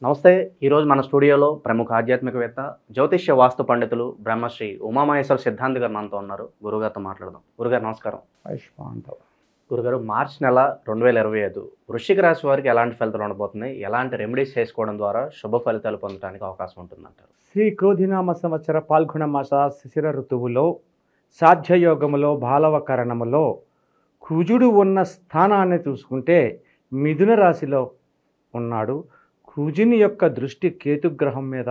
నమస్తే. ఈరోజు మన స్టూడియోలో ప్రముఖ ఆధ్యాత్మికవేత్త, జ్యోతిష్య వాస్తు పండితులు బ్రహ్మశ్రీ ఉమామహేశ్వర సిద్ధాంతి గారు మనతో ఉన్నారు. గురుగారితో మాట్లాడదాం. గురుగారు నమస్కారం. ఆయుష్మాంతవ. గురుగారు, మార్చి నెల 2025 వృశ్చిక రాశి వారికి ఎలాంటి ఫలితాలు ఉండబోతున్నాయి? ఎలాంటి రెమెడీస్ చేసుకోవడం ద్వారా శుభ ఫలితాలు పొందడానికి అవకాశం ఉంటుందంటారు? శ్రీ క్రోధినామ సంవత్సర పాల్గొన మాస శిశిర ఋతువులో సాధ్యయోగములో బాలవకరణములో కుజుడు ఉన్న స్థానాన్ని చూసుకుంటే మిథున రాశిలో ఉన్నాడు. కుజుని యొక్క దృష్టి కేతుగ్రహం మీద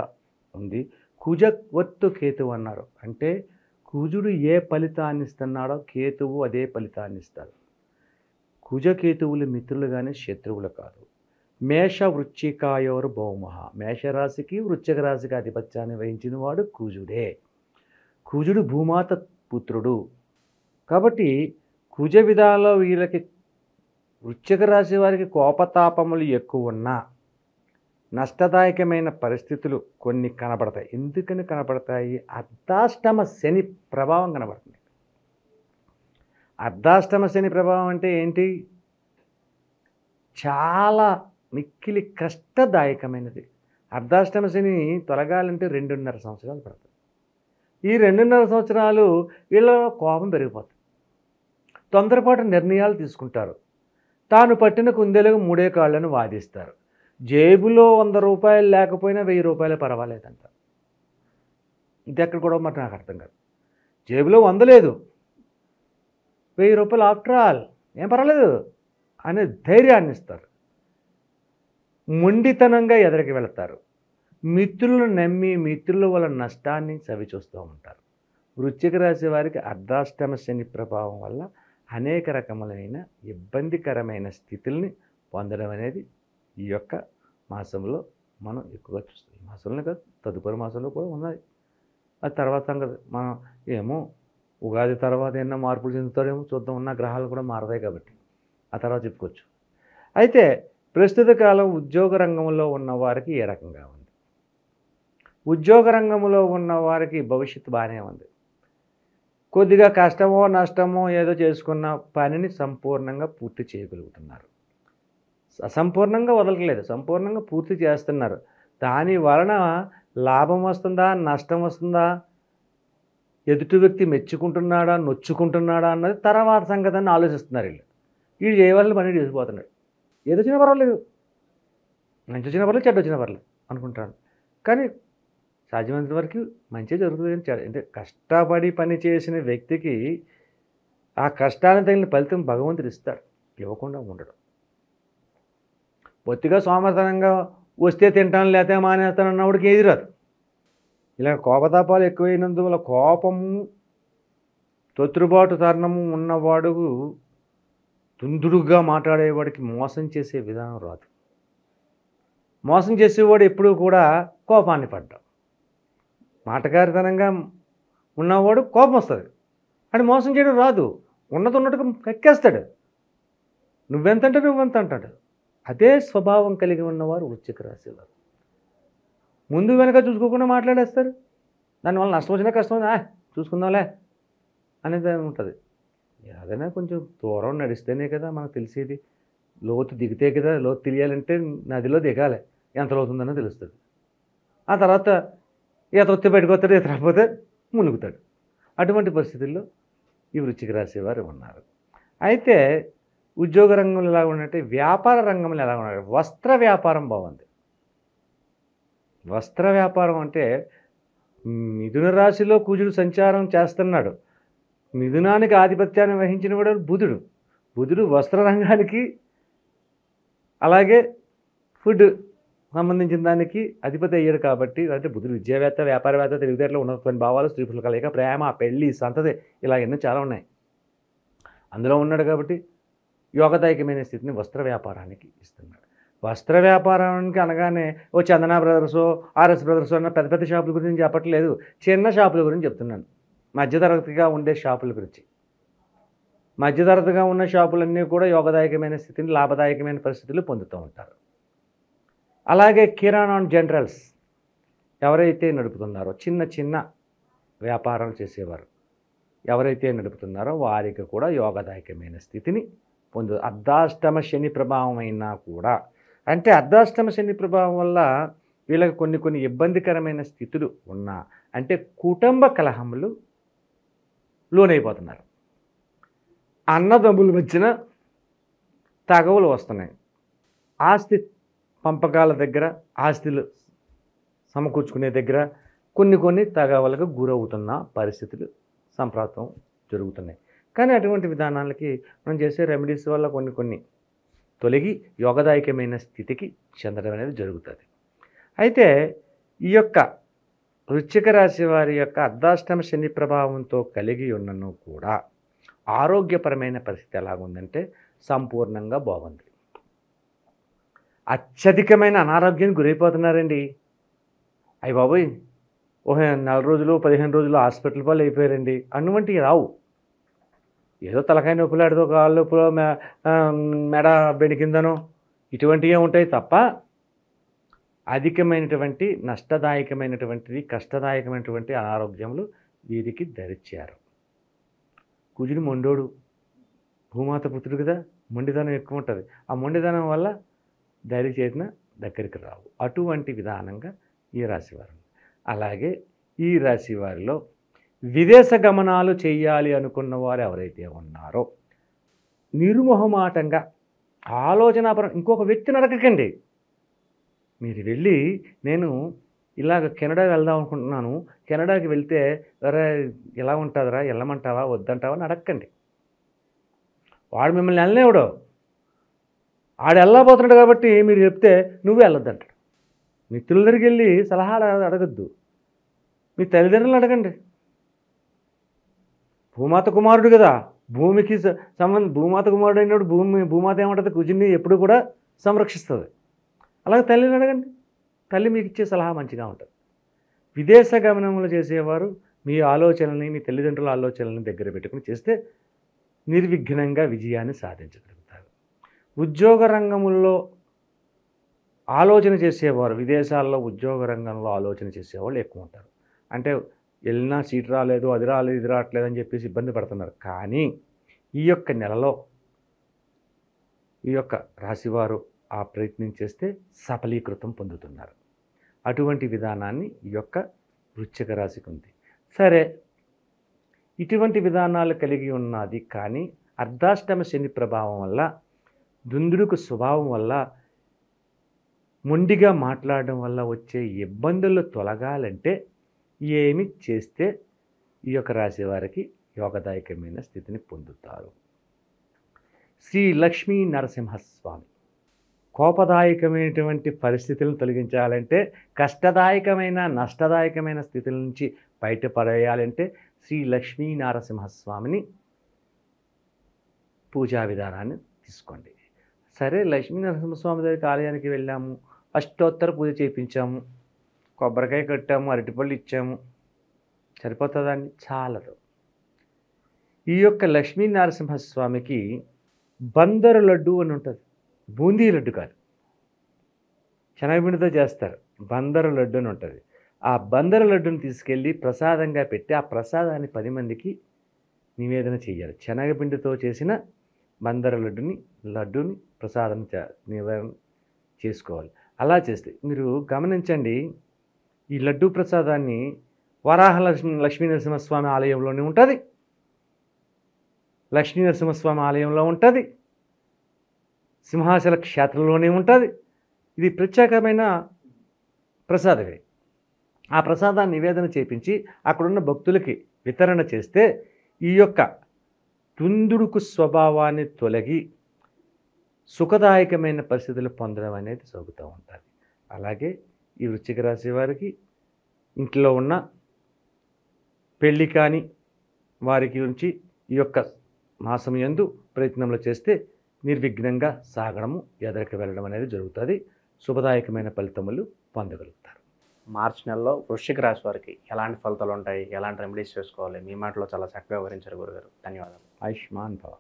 ఉంది. కుజవత్తు కేతువు అన్నారు. అంటే కుజుడు ఏ ఫలితాన్ని ఇస్తున్నాడో కేతువు అదే ఫలితాన్ని ఇస్తాడు. కుజకేతువులు మిత్రులు కానీ శత్రువులు కాదు. మేష వృశ్చికాయోరు భౌమః. మేషరాశికి వృశ్చిక రాశికి ఆధిపత్యాన్ని వహించిన వాడు కుజుడే. కుజుడు భూమాత పుత్రుడు. కాబట్టి కుజ విధాలో వీళ్ళకి వృశ్చిక రాశి వారికి కోపతాపములు ఎక్కువ ఉన్నా నష్టదాయకమైన పరిస్థితులు కొన్ని కనబడతాయి. ఎందుకని కనబడతాయి? అర్ధాష్టమ శని ప్రభావం కనబడుతుంది. అర్ధాష్టమ శని ప్రభావం అంటే ఏంటి? చాలా మిక్కిలి కష్టదాయకమైనది. అర్ధాష్టమ శని తొలగాలంటే 2.5 సంవత్సరాలు పడుతుంది. ఈ 2.5 సంవత్సరాలు వీళ్ళలో కోపం పెరిగిపోతుంది. తొందరపాటు నిర్ణయాలు తీసుకుంటారు. తాను పట్టిన కుందేలకు 3 కాళ్ళను వాదిస్తారు. జేబులో 100 రూపాయలు లేకపోయినా 1000 రూపాయలు పర్వాలేదంట. ఇది ఎక్కడ కూడా మరి నాకు అర్థం కాదు. జేబులో 100 లేదు, 1000 రూపాయలు ఆఫ్టర్ ఆల్ ఏం పర్వాలేదు అనే ధైర్యాన్ని ఇస్తారు. మొండితనంగా ఎదరికి వెళతారు. మిత్రులను నమ్మి మిత్రుల వల్ల నష్టాన్ని చవిచూస్తూ ఉంటారు. వృశ్చిక రాశి వారికి అర్ధాష్టమ శని ప్రభావం వల్ల అనేక రకములైన ఇబ్బందికరమైన స్థితుల్ని పొందడం అనేది ఈ యొక్క మాసంలో మనం ఎక్కువగా చూస్తాం. ఈ మాసంలో కాదు, తదుపరి మాసంలో కూడా ఉన్నాయి. అది తర్వాత సంగతి. మనం ఏమో ఉగాది తర్వాత ఏమన్నా మార్పులు చెందుతాడేమో చూద్దాం. ఉన్న గ్రహాలు కూడా మారతాయి కాబట్టి ఆ తర్వాత చెప్పుకోవచ్చు. అయితే ప్రస్తుత కాలం ఉద్యోగ రంగంలో ఉన్న వారికి ఏ రకంగా ఉంది? ఉద్యోగ రంగంలో ఉన్న వారికి భవిష్యత్తు బాగానే ఉంది. కొద్దిగా కష్టమో నష్టమో ఏదో చేసుకున్న పనిని సంపూర్ణంగా పూర్తి చేయగలుగుతున్నారు. అసంపూర్ణంగా వదలట్లేదు, సంపూర్ణంగా పూర్తి చేస్తున్నారు. దాని వలన లాభం వస్తుందా నష్టం వస్తుందా, ఎదుటి వ్యక్తి మెచ్చుకుంటున్నాడా నొచ్చుకుంటున్నాడా అన్నది తర్వాత సంగతి అని ఆలోచిస్తున్నారు. వీళ్ళు చేయవలసిన పని చేసిపోతున్నాడు. ఏదో వచ్చినా పర్వాలేదు, మంచి వచ్చినా పర్లేదు, చెడ్డ వచ్చినా పర్లేదు అనుకుంటాను. కానీ సాధ్యమైనంత వరకు మంచి జరుగుతుంది. అంటే కష్టపడి పని చేసిన వ్యక్తికి ఆ కష్టానికి తగిన ఫలితం భగవంతుడు ఇస్తాడు, ఇవ్వకుండా ఉండడం. బొత్తిగా సోమర్తనంగా వస్తే తింటాను లేకపోతే మానేస్తాను అన్నవాడికి ఏది రాదు. ఇలా కోపతాపాలు ఎక్కువైనందువల్ల కోపము తొత్తుబాటు తరుణము ఉన్నవాడు తుందుడుగా మాట్లాడేవాడికి మోసం చేసే విధానం రాదు. మోసం చేసేవాడు ఎప్పుడూ కూడా కోపాన్ని పడ్డాడు. మాటగారితనంగా ఉన్నవాడు కోపం వస్తుంది, అని మోసం చేయడం రాదు. ఉన్నది ఉన్నట్టుగా ఎక్కేస్తాడు. నువ్వెంతంటే నువ్వెంత అంటాడు. అదే స్వభావం కలిగి ఉన్నవారు వృశ్చిక రాశి వారు. ముందు వెనక చూసుకోకుండా మాట్లాడేస్తారు. దానివల్ల నష్టం వచ్చినా కష్టం చూసుకుందాంలే అనేది ఉంటుంది. ఏదైనా కొంచెం దూరం నడిస్తేనే కదా మనకు తెలిసేది. లోతు దిగితే కదా, లోతు తెలియాలంటే నదిలో దిగాలి, ఎంత లోతుందనో తెలుస్తుంది. ఆ తర్వాత ఈత వస్తే బయటకు వస్తాడు, ఈత రాకపోతే మునుగుతాడు. అటువంటి పరిస్థితుల్లో ఈ వృశ్చిక రాశి వారు ఉన్నారు. అయితే ఉద్యోగ రంగంలో ఎలా ఉన్నట్టే వ్యాపార రంగంలో ఎలా ఉన్నారు? వస్త్ర వ్యాపారం బాగుంది. వస్త్ర వ్యాపారం అంటే మిథున రాశిలో కుజుడు సంచారం చేస్తున్నాడు. మిథునానికి ఆధిపత్యాన్ని వహించిన వాడు బుధుడు. బుధుడు వస్త్ర రంగానికి అలాగే ఫుడ్ సంబంధించిన దానికి అధిపతి అయ్యాడు. కాబట్టి అంటే బుధుడు విద్యావేత్త, వ్యాపారవేత్త, తెలివితేటలో ఉన్నటువంటి భావాలు, స్త్రీ పురుషుల కలయిక, ప్రేమ, పెళ్ళి, సంతతి, ఇలా ఎన్నో చాలా ఉన్నాయి. అందులో ఉన్నాడు కాబట్టి యోగదాయకమైన స్థితిని వస్త్ర వ్యాపారానికి ఇస్తున్నాడు. వస్త్ర వ్యాపారానికి అనగానే ఓ చందన బ్రదర్స్, ఆర్ఎస్ బ్రదర్స్ అన్న పెద్ద పెద్ద షాపుల గురించి చెప్పట్లేదు, చిన్న షాపుల గురించి చెప్తున్నాను. మధ్యతరగతిగా ఉండే షాపుల గురించి. మధ్యతరగతిగా ఉన్న షాపులన్నీ కూడా యోగదాయకమైన స్థితిని, లాభదాయకమైన పరిస్థితులు పొందుతూ ఉంటారు. అలాగే కిరాణా జనరల్స్ ఎవరైతే నడుపుతున్నారో, చిన్న చిన్న వ్యాపారాలు చేసేవారు ఎవరైతే నడుపుతున్నారో వారికి కూడా యోగదాయకమైన స్థితిని పొందు. అర్ధాష్టమ శని ప్రభావం అయినా కూడా అంటే అర్ధాష్టమ శని ప్రభావం వల్ల వీళ్ళకి కొన్ని కొన్ని ఇబ్బందికరమైన స్థితులు ఉన్నా, అంటే కుటుంబ కలహములు లోనైపోతున్నారు. అన్నదమ్ముల మధ్యన తగవులు వస్తున్నాయి. ఆస్తి పంపకాల దగ్గర, ఆస్తులు సమకూర్చుకునే దగ్గర కొన్ని కొన్ని తగవలకు గురవుతున్న పరిస్థితులు సంప్రాప్తం జరుగుతున్నాయి. కానీ అటువంటి విధానాలకి మనం చేసే రెమెడీస్ వల్ల కొన్ని కొన్ని తొలగి యోగదాయకమైన స్థితికి చెందడం అనేది జరుగుతుంది. అయితే ఈ యొక్క వృశ్చిక రాశి వారి యొక్క అర్ధాష్టమ శని ప్రభావంతో కలిగి ఉన్నను కూడా ఆరోగ్యపరమైన పరిస్థితి ఎలాగుందంటే సంపూర్ణంగా బాగుంది. అత్యధికమైన అనారోగ్యానికి గురైపోతున్నారండి. అయ్య బాబోయ్, నెల రోజులు 15 రోజులు హాస్పిటల్ పాలు అయిపోయారండి అటువంటివి రావు. ఏదో తలకాయ నొప్పులాడితో కాళ్ళు నొప్పులో మెడ బెణికిందనో ఇటువంటివే ఉంటాయి తప్ప అధికమైనటువంటి నష్టదాయకమైనటువంటిది, కష్టదాయకమైనటువంటి అనారోగ్యములు వీరికి ధరిచారు. కుజుడు మొండోడు, భూమాత పుత్రుడు కదా, మొండితనం ఎక్కువ ఉంటుంది. ఆ మొండితనం వల్ల ధైర్య చేసిన దగ్గరికి రావు. అటువంటి విధానంగా ఈ రాశివారు. అలాగే ఈ రాశి వారిలో విదేశ గమనాలు చేయాలి అనుకున్న వారు ఎవరైతే ఉన్నారో నిర్మోహమాటంగా ఆలోచనాపరం ఇంకొక వ్యక్తిని అడగకండి. మీరు వెళ్ళి నేను ఇలాగ కెనడా వెళ్దాం అనుకుంటున్నాను, కెనడాకి వెళ్తే ఎలా ఉంటుందిరా, వెళ్ళమంటావా వద్దంటావా అని అడగకండి. వాడు మిమ్మల్ని వెళ్ళలేవడో, ఆడు వెళ్ళబోతున్నాడు కాబట్టి మీరు చెప్తే నువ్వు వెళ్ళొద్దంటాడు. మిత్రుల దగ్గరికి వెళ్ళి సలహాలు అడగద్దు, మీ తల్లిదండ్రులు అడగండి. భూమాత కుమారుడు కదా, భూమికి భూమాత కుమారుడు అయినప్పుడు భూమాత ఏమంటుంది, కుజుని ఎప్పుడు కూడా సంరక్షిస్తుంది. అలాగే తల్లిని అడగండి, తల్లి మీకు ఇచ్చే సలహా మంచిగా ఉంటుంది. విదేశ గమనములు చేసేవారు మీ ఆలోచనల్ని, మీ తల్లిదండ్రుల ఆలోచనల్ని దగ్గర పెట్టుకుని చేస్తే నిర్విఘ్నంగా విజయాన్ని సాధించగలుగుతారు. ఉద్యోగ రంగంలో ఆలోచన చేసేవారు, విదేశాల్లో ఉద్యోగ రంగంలో ఆలోచన చేసేవాళ్ళు ఎక్కువ ఉంటారు. అంటే వెళ్ళినా సీట్ రాలేదు, అది రాలేదు, ఇది రావట్లేదు అని చెప్పేసి ఇబ్బంది పడుతున్నారు. కానీ ఈ యొక్క నెలలో ఈ యొక్క రాశివారు ఆ ప్రయత్నం చేస్తే సఫలీకృతం పొందుతున్నారు. అటువంటి విధానాన్ని ఈ యొక్క వృశ్చిక రాశికి ఉంది. సరే, ఇటువంటి విధానాలు కలిగి ఉన్నది. కానీ అర్ధాష్టమ శని ప్రభావం వల్ల, దుందుడుకు స్వభావం వల్ల, మొండిగా మాట్లాడడం వల్ల వచ్చే ఇబ్బందులు తొలగాలంటే ఏమి చేస్తే ఈ యొక్క రాశి వారికి యోగదాయకమైన స్థితిని పొందుతారు? శ్రీ లక్ష్మీ నరసింహస్వామి కోపదాయకమైనటువంటి పరిస్థితులను తొలగించాలంటే, కష్టదాయకమైన నష్టదాయకమైన స్థితుల నుంచి బయటపడేయాలంటే శ్రీ లక్ష్మీ నరసింహస్వామిని పూజా విధానాన్ని తీసుకోండి. సరే, లక్ష్మీ నరసింహస్వామి దగ్గరికి ఆలయానికి వెళ్ళాము, అష్టోత్తర పూజ చేయించాము, కొబ్బరికాయ కట్టాము, అరటిపళ్ళు ఇచ్చాము, సరిపోతుందండి? చాలదు. ఈ యొక్క లక్ష్మీ నరసింహస్వామికి బందరు లడ్డు అని ఉంటుంది. బూందీ లడ్డు కాదు, శనగపిండితో చేస్తారు. బందరు లడ్డు అని ఉంటుంది. ఆ బందరు లడ్డుని తీసుకెళ్ళి ప్రసాదంగా పెట్టి ఆ ప్రసాదాన్ని 10 మందికి నివేదన చేయాలి. శనగపిండితో చేసిన బందరు లడ్డుని ప్రసాదం నివేదన చేసుకోవాలి. అలా చేస్తే మీరు గమనించండి, ఈ లడ్డూ ప్రసాదాన్ని వరాహ లక్ష్మీ నరసింహస్వామి ఆలయంలోనే ఉంటుంది, లక్ష్మీ నరసింహస్వామి ఆలయంలో ఉంటుంది, సింహాచల క్షేత్రంలోనే ఉంటుంది. ఇది ప్రత్యేకమైన ప్రసాదమే. ఆ ప్రసాదాన్ని నివేదన చేపించి అక్కడున్న భక్తులకి వితరణ చేస్తే ఈ యొక్క తుందుడుకు స్వభావాన్ని తొలగి సుఖదాయకమైన పరిస్థితులు పొందడం అనేది జరుగుతూ ఉంటుంది. అలాగే ఈ వృశ్చిక రాశి వారికి ఇంట్లో ఉన్న పెళ్ళి కాని వారికి నుంచి ఈ యొక్క మాసం యందు ప్రయత్నంలో చేస్తే నిర్విఘ్నంగా సాగడము, ఎదరికి వెళ్ళడం అనేది జరుగుతుంది. శుభదాయకమైన ఫలితములు పొందగలుగుతారు. మార్చి నెలలో వృశ్చిక రాశి వారికి ఎలాంటి ఫలితాలు ఉంటాయి, ఎలాంటి రెమెడీస్ చేసుకోవాలి, మీ మాటలో చాలా చక్కగా వివరించారు గురుగారు. ధన్యవాదాలు. ఆయుష్మాన్ భవ.